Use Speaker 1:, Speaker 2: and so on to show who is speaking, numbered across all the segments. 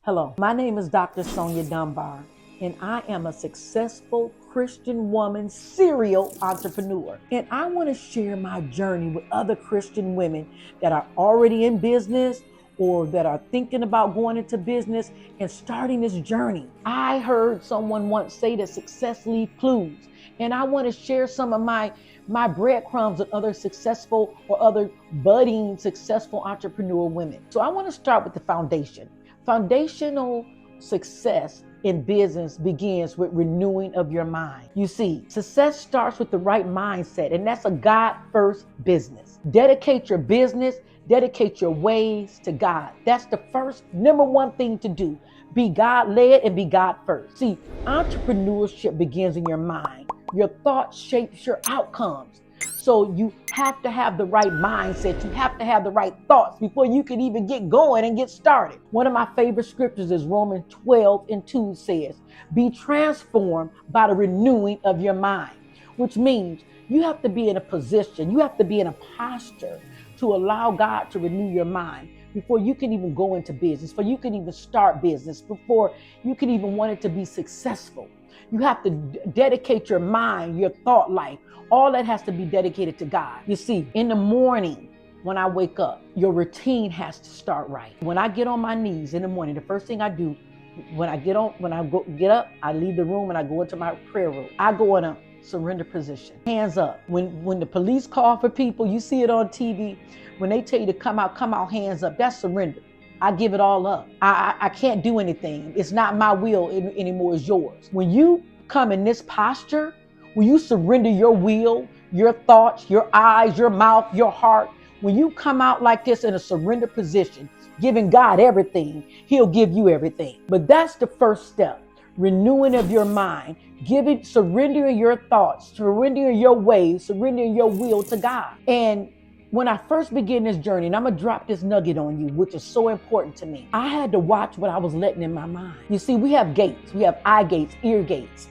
Speaker 1: Hello, my name is Dr. Sonya Dunbar, and I am a successful Christian woman, serial entrepreneur. And I want to share my journey with other Christian women that are already in business or that are thinking about going into business and starting this journey. I heard someone once say that success leaves clues, and I want to share some of my breadcrumbs with other successful or other budding successful entrepreneur women. So I want to start with the foundation. Foundational success in business begins with renewing of your mind. You see, success starts with the right mindset, and that's a God-first business. Dedicate your business, dedicate your ways to God. That's the first, number one thing to do. Be God-led and be God-first. See, entrepreneurship begins in your mind. Your thoughts shapes your outcomes. So you have to have the right mindset. You have to have the right thoughts before you can even get going and get started. One of my favorite scriptures is Romans 12:2 says, be transformed by the renewing of your mind, which means you have to be in a position, you have to be in a posture to allow God to renew your mind before you can even go into business, before you can even start business, before you can even want it to be successful. You have to dedicate your mind, your thought life. All that has to be dedicated to God. You see, in the morning, when I wake up, your routine has to start right. When I get on my knees in the morning, the first thing I do, get up, I leave the room and I go into my prayer room. I go in a surrender position, hands up. When the police call for people, you see it on TV, when they tell you to come out, hands up. That's surrender. I give it all up. I can't do anything. It's not my will anymore, it's yours. When you come in this posture, when you surrender your will, your thoughts, your eyes, your mouth, your heart, when you come out like this in a surrender position, giving God everything, He'll give you everything. But that's the first step. Renewing of your mind, surrendering your thoughts, surrendering your ways, surrendering your will to God. And when I first began this journey, and I'm going to drop this nugget on you, which is so important to me, I had to watch what I was letting in my mind. You see, we have gates. We have eye gates, ear gates,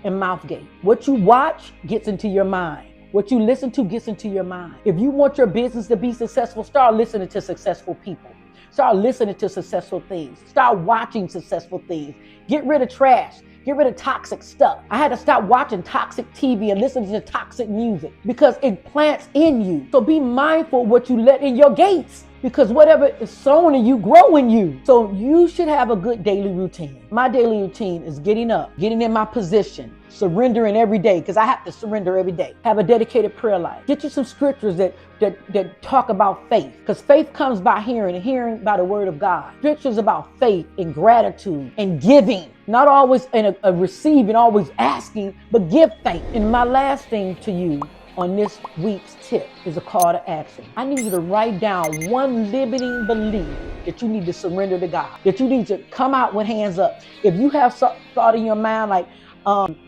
Speaker 1: and mouth gate. What you watch gets into your mind. What you listen to gets into your mind. If you want your business to be successful, start listening to successful people. Start listening to successful things. Start watching successful things. Get rid of trash. Get rid of toxic stuff. I had to stop watching toxic TV and listening to toxic music because it plants in you. So be mindful what you let in your gates, because whatever is sown in you, grow in you. So you should have a good daily routine. My daily routine is getting up, getting in my position, surrendering every day, because I have to surrender every day. Have a dedicated prayer life. Get you some scriptures that talk about faith, because faith comes by hearing and hearing by the word of God. Scriptures about faith and gratitude and giving. Not always in a receiving, always asking, but give thanks. And my last thing to you on this week's tip is a call to action. I need you to write down one limiting belief that you need to surrender to God, that you need to come out with hands up. If you have some thought in your mind like,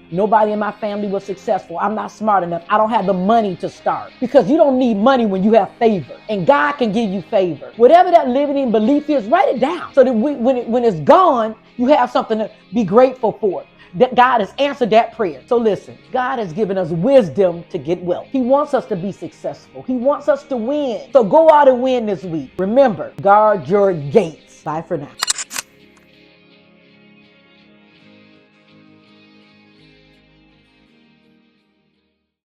Speaker 1: nobody in my family was successful, I'm not smart enough, I don't have the money to start, because you don't need money when you have favor, and God can give you favor. Whatever that limiting belief is, write it down so that when it's gone, you have something to be grateful for. That God has answered that prayer. So listen, God has given us wisdom to get wealth. He wants us to be successful. He wants us to win. So go out and win this week. Remember, guard your gates. Bye for now.